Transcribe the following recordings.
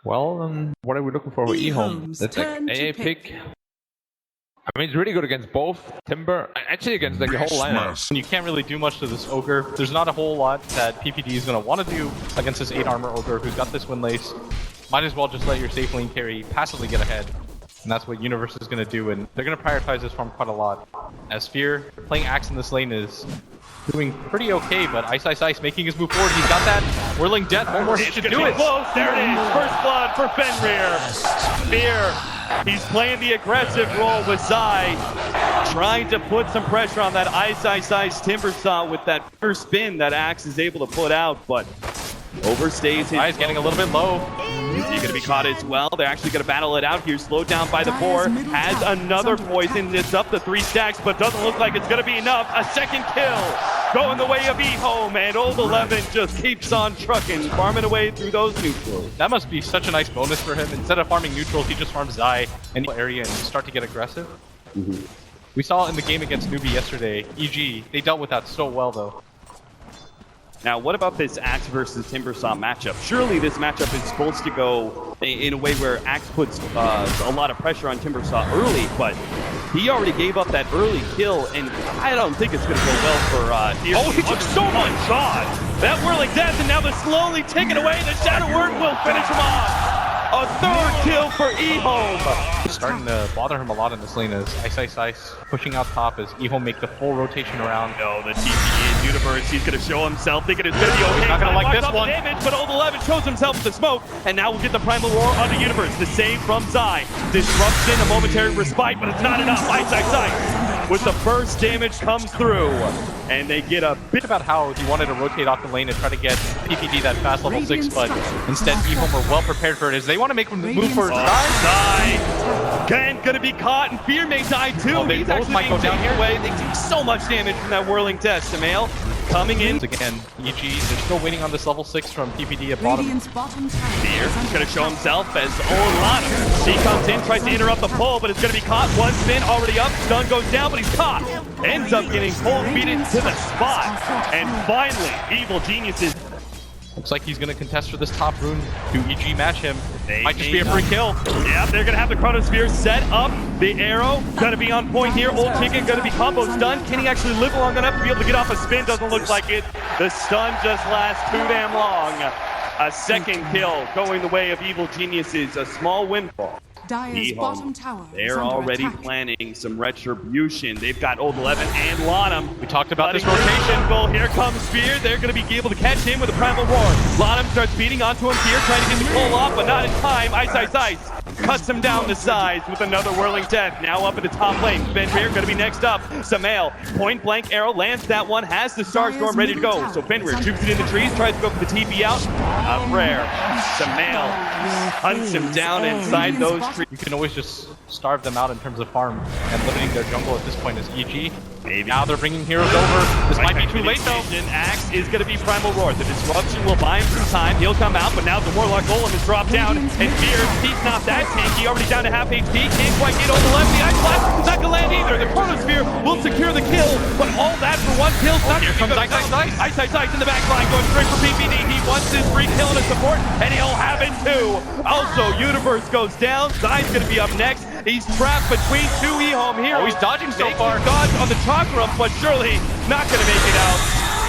Well, what are we looking for with EHOME? That's like AA pick. I mean, it's really good against both Timber, actually against like the whole lineup. You can't really do much to this Ogre. There's not a whole lot that PPD is going to want to do against this 8 armor Ogre who's got this Windlace. Might as well just let your safe lane carry passively get ahead. And that's what Universe is going to do, and they're going to prioritize this farm quite a lot. As Fear, playing Axe in this lane is doing pretty okay, but iceiceice making his move forward. He's got that Whirling Death. One more hit should do it. Close. There it is. First blood for Fenrir. Fear. He's playing the aggressive role with Zai, trying to put some pressure on that iceiceice Timbersaw with that first spin that Axe is able to put out, but overstays his... Zai's getting a little bit low. Is he going to be caught as well? They're actually going to battle it out here. Slowed down by the 4. Has another poison. It's up to 3 stacks, but doesn't look like it's going to be enough. A second kill going the way of EHOME, and Old 11 just keeps on trucking, farming away through those neutrals. That must be such a nice bonus for him. Instead of farming neutrals, he just farms Zai in the area and start to get aggressive. We saw in the game against Newbie yesterday, EG, they dealt with that so well though. Now, what about this Axe versus Timbersaw matchup? Surely this matchup is supposed to go in a way where Axe puts a lot of pressure on Timbersaw early, but he already gave up that early kill, and I don't think it's going to go well for Deer. Oh, he took so much! God! That Whirling Death, and now they're slowly taking away. The Shadow Word will finish him off. A third kill for EHOME. Starting to bother him a lot in this lane as iceiceice pushing out top as EHOME make the full rotation around. No, the TP in Universe, he's going to show himself, thinking it's going to be okay. He's not going to like this one. Damage, but Old 11 shows himself with the smoke, and now we'll get the Primal Roar onto Universe. The save from Zai. Disruption, a momentary respite, but it's not enough. Iceiceice with the first damage comes through, and they get a bit About how he wanted to rotate off the lane and try to get PPD that fast level 6, but instead EHOME are well prepared for it as they want to make him move for Zai. Ken gonna be caught, and Fear may die too. Oh, they He's both actually might go being down taken here. away. They take so much damage from that Whirling Death. Samael coming in. Again, EG, they're still waiting on this level 6 from PPD at bottom. Fear is gonna show himself as Olana. He comes in, tries to interrupt the pull, but it's gonna be caught. One spin already up, stun goes down, but he's caught. Ends up getting cold beaten to the spot. And finally, Evil Geniuses. Looks like he's going to contest for this top rune. Do EG match him? They Might just be a free kill. Yeah, they're going to have the Chronosphere set up. The arrow going to be on point here. Oldchicken going to be combo stunned. Can he actually live long enough to be able to get off a spin? Doesn't look like it. The stun just lasts too damn long. A second kill going the way of Evil Geniuses. A small windfall. They're already planning some retribution. They've got Old 11 and Lanm. We talked about this rotation. Well, here comes Fear. They're going to be able to catch him with a Primal Roar. Lanm starts beating onto him. Fear trying to get the pull off, but not in time. Iceiceice cuts him down to size with another Whirling Death. Now up at the top lane. Fenrir going to be next up. Samael, point blank arrow, lands that one, has the Starstorm ready to go. So Fenrir shoots it in the trees, tries to go for the TP out. Rare. Samael hunts him down inside those trees. You can always just starve them out in terms of farm, and limiting their jungle at this point is EG. Maybe. Now they're bringing heroes over. This might be too late though. Axe is going to be Primal Roar. The disruption will buy him some time. He'll come out, but now the Warlock Golem is dropped down. And Fear, he's not that tanky. Already down to half HP. Can't quite get Old 11. The Ice Blast is not going to land either. The Chronosphere will secure the kill, but all that for one kill. Here comes iceiceice. Iceiceice in the back line going straight for PPD. He wants his free kill and a support, and he'll have it too. Also, Universe goes down. Zai's going to be up next. He's trapped between two EHOME heroes. Oh, he's dodging so far. Dodge on the chakra, but surely not going to make it out.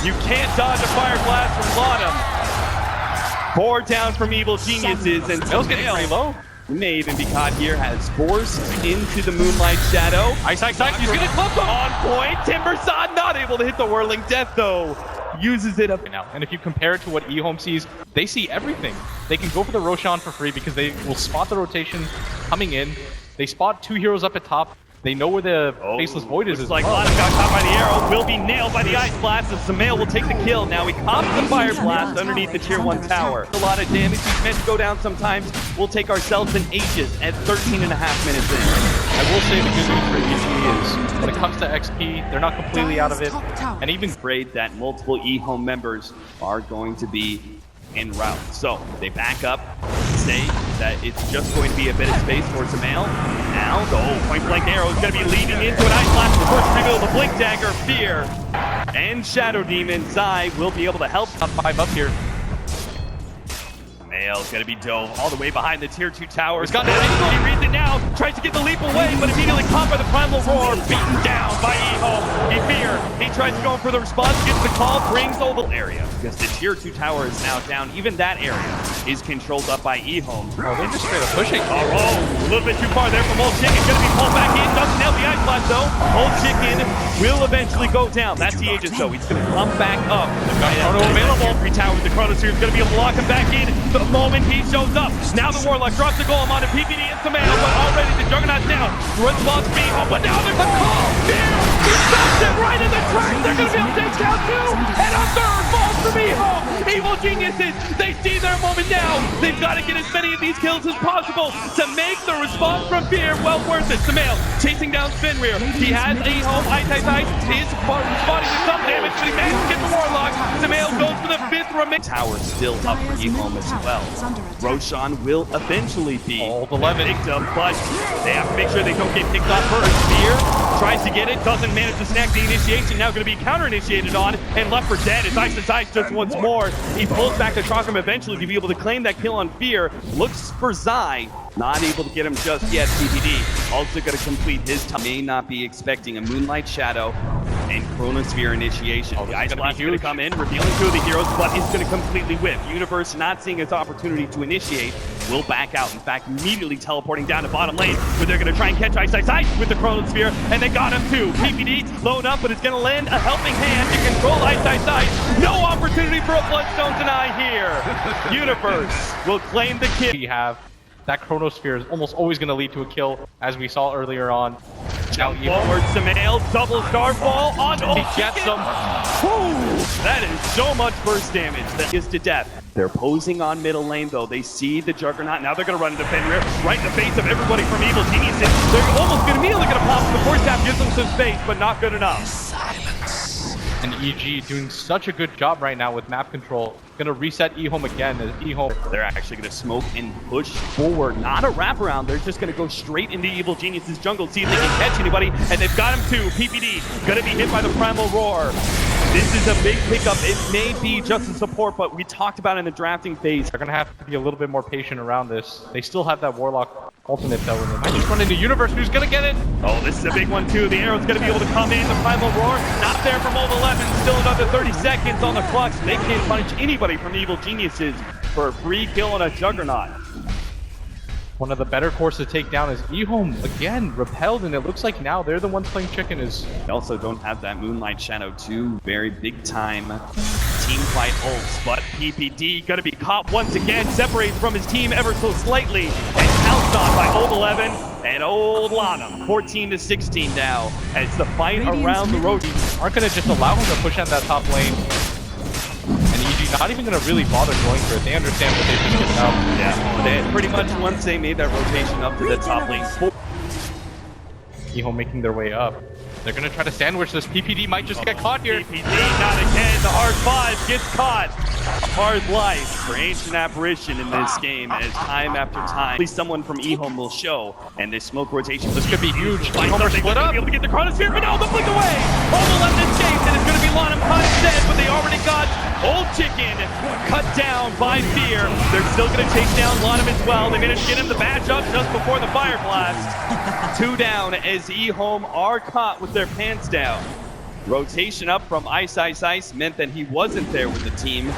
You can't dodge a fire blast from Lanm. 4 down from Evil Geniuses, and Samael's getting pretty low. He may even be caught here, has forced into the Moonlight Shadow. Iceiceice, he's gonna clip him! On point, Timbersaw not able to hit the Whirling Death though. Uses it up Now, and if you compare it to what EHOME sees, they see everything. They can go for the Roshan for free because they will spot the rotation coming in. They spot 2 heroes up at top. They know where the Faceless Void is. Looks like Lanm got caught by the arrow, will be nailed by the Ice Blast, and Samael will take the kill. Now he cops the Fire Blast underneath the Tier 1 tower. A lot of damage, he's meant to go down sometimes. We'll take ourselves in ages at 13.5 minutes in. I will say the good news for EG is, when it comes to XP, they're not completely out of it. And even afraid that multiple EHOME members are going to be en route. So they back up, say that it's just going to be a bit of space for Samael. Now the point blank arrow is going to be leading into an Ice Blast. The first reveal, the Blink Dagger, Fear, and Shadow Demon. Zai will be able to help. top 5 up here. Samael's gonna be dove all the way behind the tier 2 tower. He's got no angle. He reads it now. Tries to get the leap away, but immediately caught by the Primal Roar. Beaten down by EHOME. He tries to go for the response, gets the call, brings over the area. Because the tier 2 tower is now down. Even that area is controlled up by EHOME. Oh, they're just straight up pushing. Oh, a little bit too far there from oldchicken. Gonna be pulled back in. Doesn't nail the ice flash though. Oldchicken will eventually go down. That's the Aegis though. He's gonna come back up. Chrono available. Three towers. The Chronosphere is gonna be able to lock him back in the moment he shows up. Now the Warlock drops the golem onto PPD and Samael, but already the Juggernaut's down. Response from EHOME, but now there's a call. He stops it right in the track. They're gonna be able to take down two, and a third falls from EHOME. Evil geniuses. They see their moment now. They've got to get as many of these kills as possible to make the response from Fear well worth it. Samael chasing down Fenrir. He has EHOME, iceiceice. He is responding with some damage, but he managed to get the Warlock. Samael goes for the 5th remaining. Tower still up for EHOME as well. Roshan will eventually be all the 11 victim, but they have to make sure they don't get picked off first. Fear tries to get it, doesn't manage to snag the initiation. Now going to be counter-initiated on and left for dead as iceiceice just once more. He pulls back the Chakram eventually to be able to claim that kill on Fear. Looks for Zai. Not able to get him just yet. PPD also going to complete his time. May not be expecting a Moonlight Shadow and Chronosphere initiation. The Ice Blast is going to come in, revealing two of the heroes, but it's going to completely whip. Universe, not seeing its opportunity to initiate, will back out. In fact, immediately teleporting down to bottom lane, where they're going to try and catch iceiceice with the Chronosphere, and they got him too. PPD load up, but it's going to lend a helping hand to control iceiceice. No opportunity for a Bloodstone deny here. Universe will claim the kill. We have that Chronosphere is almost always going to lead to a kill, as we saw earlier on. Jump forward, Samael, double Starfall on He gets him. That is so much burst damage. That is to death. They're posing on middle lane though. They see the Juggernaut. Now they're going to run into Fenrir right in the face of everybody from Evil Geniuses. They're almost going to immediately going to pop. The force tap gives them some space, but not good enough. And EG doing such a good job right now with map control. Gonna reset EHOME again as EHOME. They're actually gonna smoke and push forward. Not a wraparound. They're just gonna go straight into Evil Genius's jungle, see if they can catch anybody. And they've got him too. PPD gonna be hit by the Primal Roar. This is a big pickup. It may be just a support, but we talked about in the drafting phase. They're gonna have to be a little bit more patient around this. They still have that Warlock ultimate though, and they might just run into Universe. Who's gonna get it? Oh, this is a big one too. The arrow's gonna be able to come in. The Primal Roar not there from Old 11. Still another 30 seconds on the clock. They can't punish anybody from Evil Geniuses for a free kill on a Juggernaut. One of the better cores to take down is EHOME again repelled, and it looks like now they're the ones playing chicken. They also don't have that Moonlight Shadow 2. Very big time team fight ults, but PPD gonna be caught once again, separates from his team ever so slightly, and pounced on by Old 11 and Old Lanm. 14-16 now as the fight around the road. Aren't gonna just allow him to push on that top lane. And EG not even gonna really bother going for it. They understand what they've been getting out. Yeah, they pretty much once they made that rotation up to the top lane. EHOME making their way up. They're gonna try to sandwich this. PPD might just get caught here. PPD not again. The hard 5 gets caught. Hard life for Ancient Apparition in this game, as time after time, at least someone from EHOME will show. And this smoke rotation, this could be huge. EHOME split up. Be able to get the Chronosphere, but no, the flick away. All the left escapes, and it's going to be Lanm caught instead, but they already got oldchicken cut down by Fear. They're still going to chase down Lanm as well. They managed to get him the badge up just before the fire blast. 2 down as EHOME are caught with their pants down. Rotation up from iceiceice meant that he wasn't there with the team.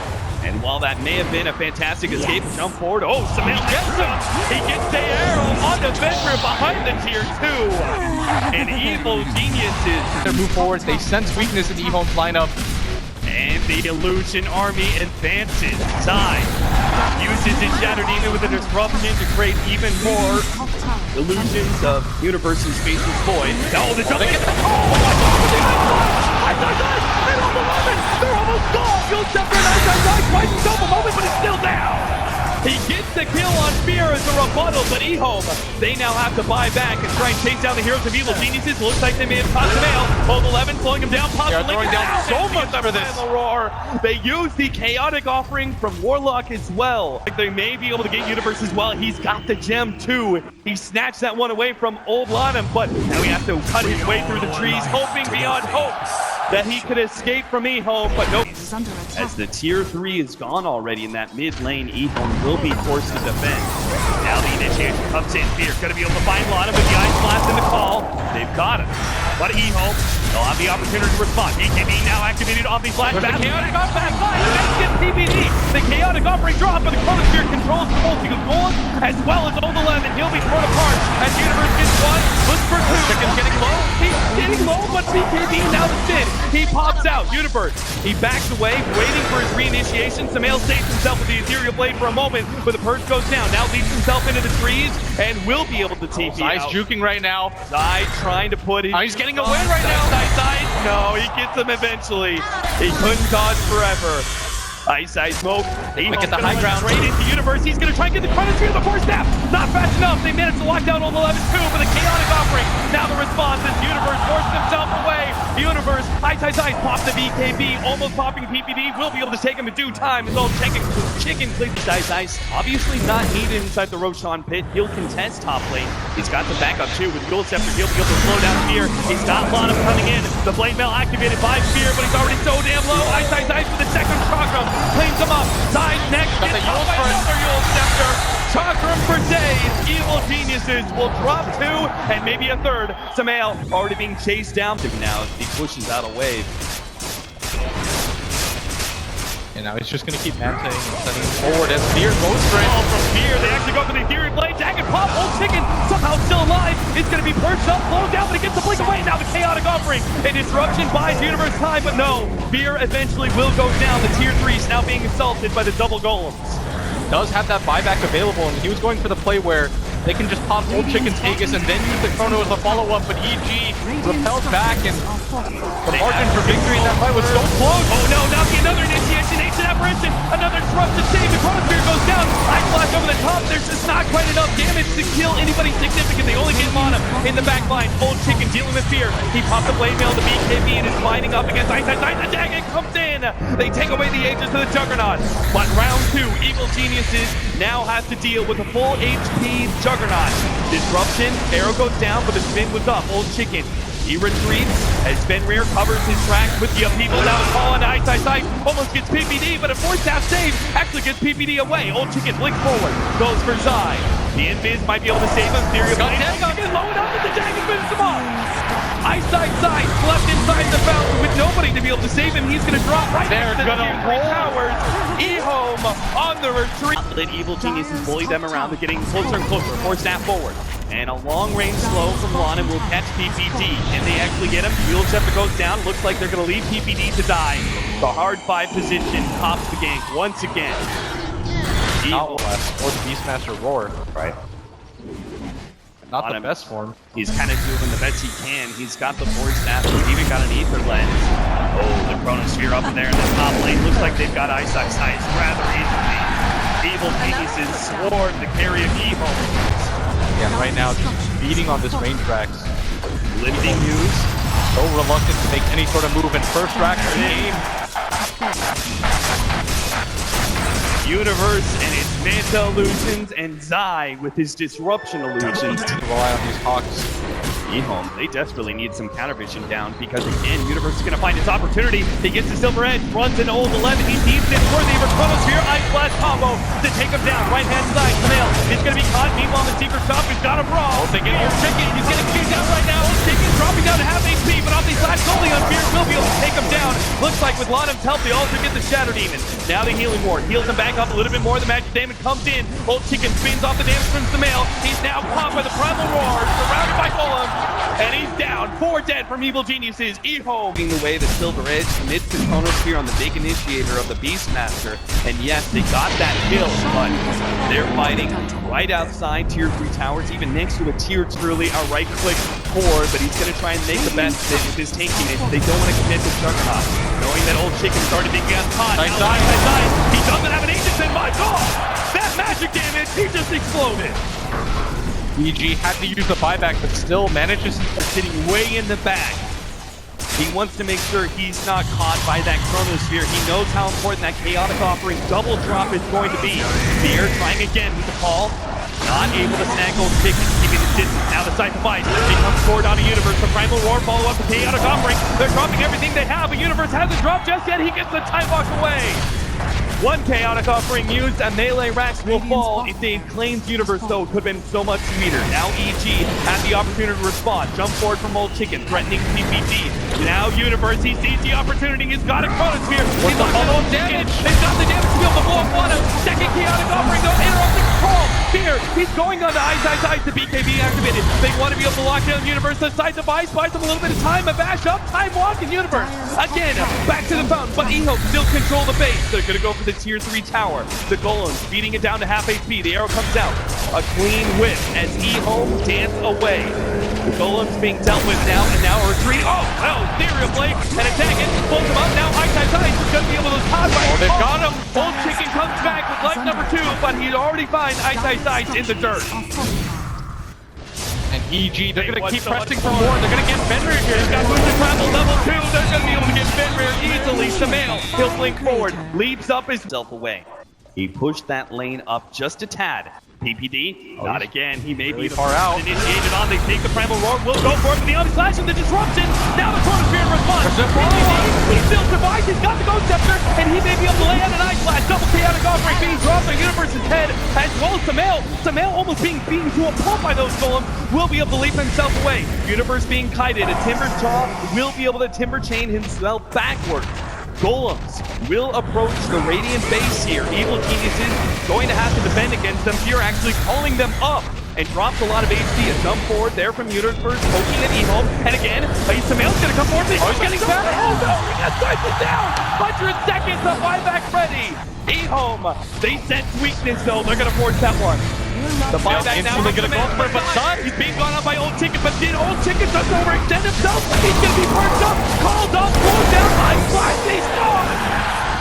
And while that may have been a fantastic escape, jump forward. Oh, Samael gets him. He gets the arrow on the Fenrir behind the tier 2. And Evil Geniuses. They move forward. They sense weakness in EHOME's lineup. And the Illusion Army advances. Zai uses his Shattered Demon with a disruption to create even more illusions of Universe's Faceless Void. Oh, the jump! They're almost gone! You'll separate iceiceice twice in double moment, but it's still down! He gets the kill on Fear as a rebuttal, but EHOME, they now have to buy back and try and chase down the heroes of Evil Geniuses. Looks like they may have caught Samael. Old 11 slowing him down, possibly throwing down so much for this. Roar. They use the chaotic offering from Warlock as well. They may be able to get Universe as well. He's got the gem too. He snatched that one away from Old Lanm, but now he has to cut his way through the trees, hoping beyond hope that he could escape from EHOME, but nope. As the tier 3 is gone already in that mid lane, EHOME will be forced to defend. Now the initiation comes in. Fear gonna be able to find Lanm with the ice blast in the call. They've got him. But EHOME, they'll have the opportunity to respond. BKB now activated on the flash back. The chaotic off back line. Let's get PBD. The chaotic offering drop, but the Chronosphere controls the multi gold as well as Old 11. He'll be torn apart as Universe gets one. Looks for two. Chicken's getting low. He's getting low, but BKB now the spin. He pops out. Universe. He backs away, waiting for his reinitiation. Samael saves himself with the Ethereal Blade for a moment, but the purge goes down. Now leads himself into the trees and will be able to TP Zai's out. juking right now. Zai trying to put his... He's getting a win right now. Zai. No, he gets him eventually. He couldn't dodge forever. Ice smoke. He get the high ground. Straight into Universe. He's going to try and get the Chronosphere before snap. Not fast enough. They managed to lock down Old 11 too, but the chaotic offering. Now the response is Universe forced himself away. Universe, iceiceice pops the BKB, almost popping PPD. Will be able to take him in due time. It's all chicken clicks. iceiceice obviously not needed inside the Roshan pit. He'll contest top lane. He's got the backup too with Gold Scepter. He'll be able to slow down Fear. He's got Lanm coming in. The Flame Mail activated by Fear, but he's already so damn low. Iceiceice with the second chakram. Cleans him up. Zai's next. Got the Yule for another Yule Scepter. Chakram for days. Evil Geniuses will drop 2 and maybe a third. Samael already being chased down. Now he pushes out a wave. And now he's just going to keep manting and sending forward as Fear goes for it. From Fear, they actually go for the Ethereal Blade. Jagged pop. oldchicken somehow still alive. It's going to be perched up, slowed down, but he gets the blink away. Now the chaotic offering. A disruption buys Universe time, but no. Fear eventually will go down. The tier 3 is now being assaulted by the double golems. Does have that buyback available, and he was going for the play where they can just pop oldchicken's Aegis and then use the Chrono as a follow-up, but EG repelled back, and the margin for victory in that fight was so close. Oh no, now see another initiation, ancient apparition, another disruptive save, the Chronosphere goes down, ice flash over the top, there's just not quite enough damage to kill anybody significant. They only get Lanm in the back line. oldchicken dealing with Fear. He popped the blade mail to BKB and is lining up against iceiceice. The Dagon comes in. They take away the Aegis to the Juggernaut. But round 2, Evil Geniuses now have to deal with a full HP Juggernaut. Disruption, arrow goes down, but the spin was up. oldchicken. He retreats as Fenrir covers his tracks with the upheaval. Now the call on iceiceice almost gets PPD, but a force half save actually gets PPD away. oldchicken blinks forward, goes for Zai. The Invis might be able to save him. Ethereal Blade is low enough, but the Dagon finishes him off. iceiceice left inside the fountain with nobody to be able to save him. He's going to drop right They're next to gonna the towers. EHOME on the retreat. Then Evil Geniuses bully them around. They're getting closer and closer. Force snap forward. And a long-range slow from Lanm will catch PPD. Can they actually get him? Yule Scepter goes down. Looks like they're going to leave PPD to die. The hard 5 position tops the gank once again. Outlast or the Beastmaster Roar. Right. Not the Lanm, best form. He's kind of doing the best he can. He's got the Force Staff. He's even got an Ether Lens. Oh, the Chronosphere up in there in the top lane. Looks like they've got iceiceice rather easily. Evil Geniuses swarm the carry of EHOME. Yeah, right now just beating on this range tracks. Limiting use. So reluctant to make any sort of move in first rack of the game. Universe and its Manta illusions, and Zai with his disruption illusions. Rely on these Hawks. EHOME, they desperately need some counter vision down because again, Universe is going to find his opportunity. He gets the Silver Edge, runs into Old 11. He deems it worthy of a Chronosphere Ice Blast combo to take him down. Right hand side, Samael is going to be caught. Meanwhile, the secret shop has got him raw. They get oldchicken. He's getting kicked out right now. oldchicken dropping down to half HP, but off these last only on Fear will be able to take him down. Looks like with Lanm's help, they also get the Shadow Demon. Now the Healing Ward heals him back up a little bit more. The Magic Demon comes in. oldchicken spins off the damage from Samael. He's now caught by the Primal Roar, surrounded by golems, and he's down. 4 dead from Evil Geniuses. EHOME Taking away the Silver Edge amidst the Chronosphere on the big initiator of the Beastmaster. And yes, they got that kill, but they're fighting right outside tier 3 towers, even next to a tier 2 early, a right-click core, but he's going to try and make the best of it with his tankiness. They don't want to commit to Juggernaut, knowing that oldchicken's already been got caught. He doesn't have an Aegis, and my God! That magic damage, he just exploded. EG had to use the buyback, but still manages sitting way in the back. He wants to make sure he's not caught by that Chronosphere. He knows how important that chaotic offering double drop is going to be. Fear trying again with the call. Not able to snag oldchicken, keeping the distance. Now the sacrifice becomes scored on a Universe. The Primal Roar follow up the chaotic offering. They're dropping everything they have. A Universe hasn't dropped just yet. He gets the time walk away. One chaotic offering used, and melee racks will fall. If they had claimed Universe, though, it could have been so much sweeter. Now EG had the opportunity to respond. Jump forward from oldchicken, threatening PPD. Now Universe, he sees the opportunity. He's got a chronosphere. He's the follow-up damage. They've got the damage to be able to blow up one. Second chaotic offering, though, interrupting control. Fear, he's going on to iceiceice. The BKB activated. They want to be able to lock down Universe. The side device buys them a little bit of time. A bash up, time walk in Universe. Again, back to the fountain, but EHOME still control the base. They're going to go for the tier 3 tower. The Golems beating it down to half HP. The arrow comes out. A clean whip as EHOME dance away. The Golems being dealt with now, and now a retreat. Oh, Ethereal Blade and attack it. Pulls him up. Now iceiceice is going to be able to top right. Oh, they've got him. Oldchicken comes back with life number 2, but he'd already find iceiceice in the dirt. And EG, they're going to keep pressing for more. They're going to get Fenrir here. He's got boosted travel level 2. They're going to be able to get Fenrir easily. Samael, he'll blink forward, leaps up himself away. He pushed that lane up just a tad. PPD, not again. He may be far out. Initiated on. They take the Primal Roar. Will go for it with the Omnislash and the disruption. Now the chronosphere in response. PPD, he still survives. He's got the Ghost Scepter, and he may be able to lay out an Ice Slash. Double chaotic offering being dropped on Universe's head, as well as Samael. Samael almost being beaten to a pulp by those golems. Will be able to leap himself away. Universe being kited. A Timber Jaw will be able to Timber Chain himself backwards. Golems will approach the Radiant base here. Evil Geniuses going to have to defend against them. Fear actually calling them up and drops a lot of HP. A jump forward there from Universe, poking at EHOME. And again, Samael's going to come forward. He's getting better. Oh no, he got sniped down. 100 seconds, the buyback ready. EHOME, they sense weakness though. They're going to force that one. The buyback now is going to go for it, but Sun, he's being gone up by oldchicken, but did oldchicken just overextend himself? He's going to be perched up, called up, pulled down, he's gone!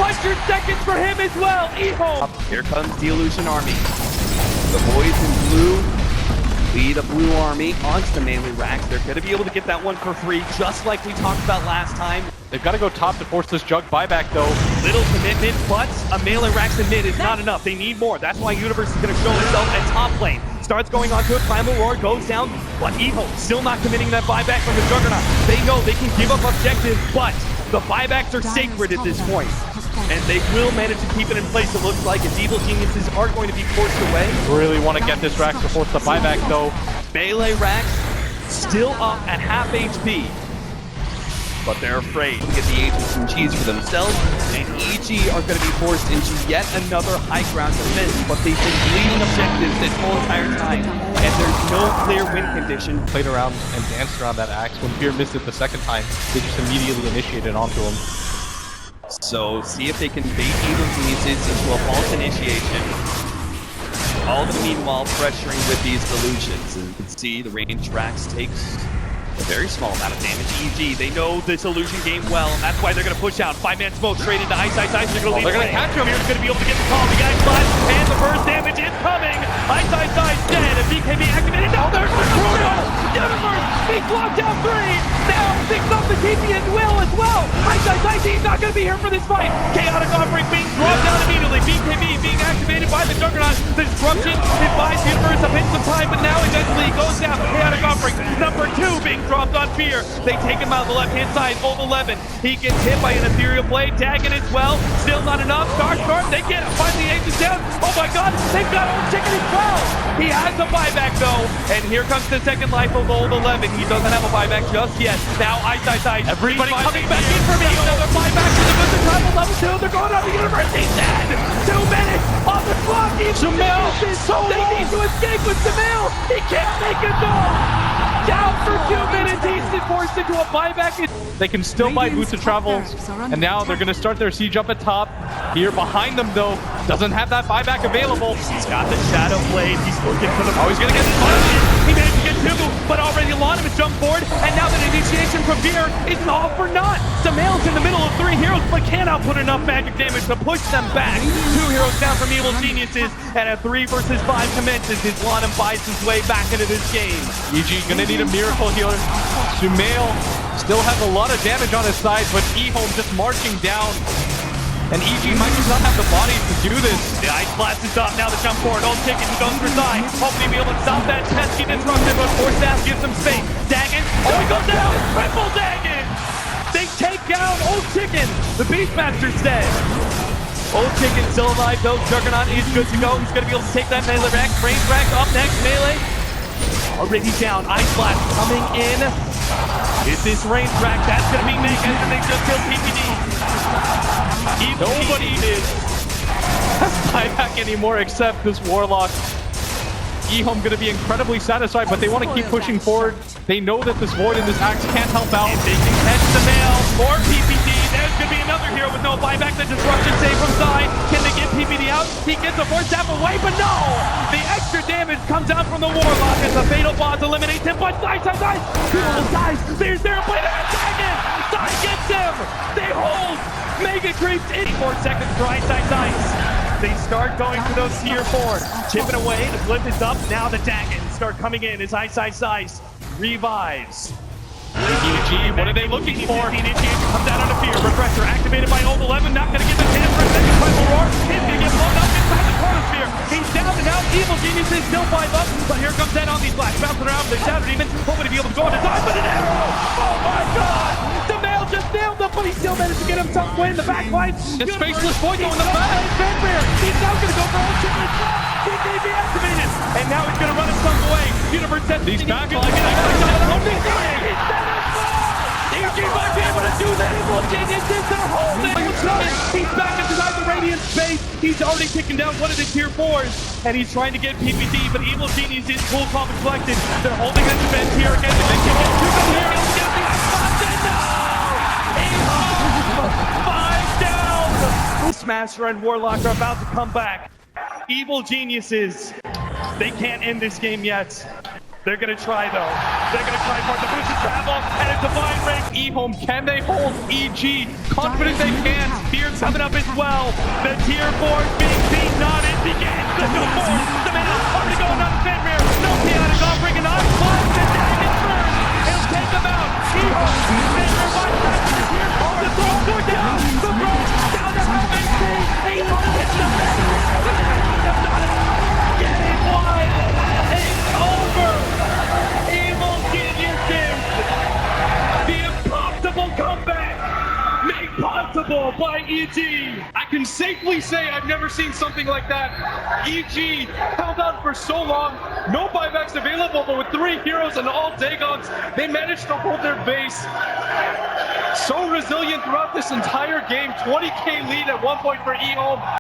100 seconds for him as well, EHOME! Here comes the Illusion Army. The boys in blue lead a blue army onto the melee racks. They're going to be able to get that one for free, just like we talked about last time. They've got to go top to force this jug buyback, though. Little commitment, but a melee racks in mid is not enough. They need more. That's why Universe is going to show himself at top lane. Starts going onto it, Primal Roar goes down, but EHOME still not committing that buyback from the Juggernaut. They know they can give up objectives, but the buybacks are sacred at this point. And they will manage to keep it in place, it looks like, as Evil Geniuses are going to be forced away. Really want to get this Rax to force the buyback, though. Melee Rax still up at half HP. But they're afraid to get the agents some cheese for themselves, and EG are going to be forced into yet another high ground defense, but they've been bleeding objectives this whole entire time, and there's no clear win condition. Played around and danced around that axe. When Fear missed it the second time, they just immediately initiated onto him. So, see if they can bait Evil Geniuses into a false initiation. All of them, meanwhile, pressuring with these delusions. And you can see the range Rax takes a very small amount of damage. EG, they know this illusion game well, and that's why they're going to push out. 5-man smoke straight into iceiceice. They're going to catch him. Here's going to be able to get the call. The Ice Slash, and the first damage is coming. iceiceice dead, and BKB activated. Now there's the Chrono! Universe, he's locked down 3. Now picks up the TP and Will as well. iceiceice, he's not going to be here for this fight. Chaotic offering being dropped down immediately. BKB being activated by the Juggernaut. The disruption, it buys Universe a bit some time, but now eventually he goes down. Chaotic offering, number 2 being dropped on Fear. They take him out the left-hand side. Old 11. He gets hit by an Ethereal Blade. Dagging as well. Still not enough. Dark. They get it. Finally, Aegis down. Oh my god. They've got oldchicken as well. He has a buyback though. And here comes the second life of Old 11. He doesn't have a buyback just yet. Now, iceiceice. Everybody coming back in for me. Another buyback to the Mr. Tribal level 2. They're going on the Universe. He's dead. 2 minutes on the clock. Samael. They need to escape with Samael. He can't make it though. Down for 2 minutes, he's forced into a buyback. They can still buy boosted travel, and now they're going to start their siege up at top. Here behind them, though, doesn't have that buyback available. He's got the Shadow Blade. He's looking for the... Oh, he's going to get the fire. He managed to get 2, but already Lanm has jumped forward, and now that initiation from Fear is all for naught. Samael's in the middle of 3 heroes, but cannot put enough magic damage to push them back. 2 heroes down from Evil Geniuses, and a 3 versus 5 commences as Lanm buys his way back into this game. EG gonna need a miracle healer. Samael still has a lot of damage on his side, but EHOME just marching down. and EG might just not have the body to do this. The ice blast is up. Now the jump forward. oldchicken goes for side. Hopefully be able to stop that pesky disruption, but Forstaff gives him space. Dagon. Oh, he goes down. Triple Dagon. They take down oldchicken. The Beastmaster's dead. oldchicken still alive though. Juggernaut is good to go. He's going to be able to take that melee rack. Range rack up next. Melee. Already down. Ice blast coming in. Is this range rack? That's going to be Meg and they just killed PPD. Nobody is buyback anymore except this Warlock. EHOME going to be incredibly satisfied, but they want to keep pushing forward. They know that this Void and this Axe can't help out. If they can catch the nail for PPD, there's going to be another hero with no buyback. The disruption save from side. Can they get PPD out? He gets a force tap away, but no! The extra damage comes out from the Warlock as the Fatal Boss eliminates him, but Dice! There's their play there! Dragon! Side gets him! They hold! Mega creeps in 4 seconds for iceiceice. They start going for those tier 4s. Chipping away, the blip is up. Now the Dagons start coming in as iceiceice revives. EG, what are they looking for? Initiation comes out on a fear. Refresher activated by Old 11. Not going to get the chance for a second Primal Roar. He's going to get blown up inside the chronosphere. He's down and out. Evil Genius is still 5 up. But here comes that on these blacks. Bouncing around. They're shattered even. Hoping to be able to go on his side. But an arrow! Oh my god! The male just nailed him, but he still managed to get himself away in the backline. It's Faceless Void going the back. He's now going to go for oldchicken. TKB activated. And now he's going to run his stunk away. Universe sends These backline. EG might be able to do that. Evil Genius is their holding. He's back inside the Radiant space. He's already taken down one of the tier 4s. And he's trying to get PPD, but Evil Genius is full common collected. They're holding that defense here again. They can get 2 go here. He'll get the EHOME! 5 down! Smasher and Warlock are about to come back. Evil Geniuses. They can't end this game yet. They're gonna try though. They're gonna try for the push and travel and a divine ring. EHOME, can they hold EG? Confident they can. Fear's coming up as well. The tier 4 being beaten on. It begins. The 2-4. The man already going on Fenrir. No chaotic offering and on flash. The Dagon first. He'll take him out. EHOME. Fenrir by the tier 4. The throw down. The throw down to HC. EHOME gets the best. Getting wide. It's over. Evil Geniuses. The impossible comeback made possible by EG. I can safely say I've never seen something like that. EG held on for so long, no buybacks available, but with 3 heroes and all Dagons, they managed to hold their base. So resilient throughout this entire game, 20k lead at one point for EHOME.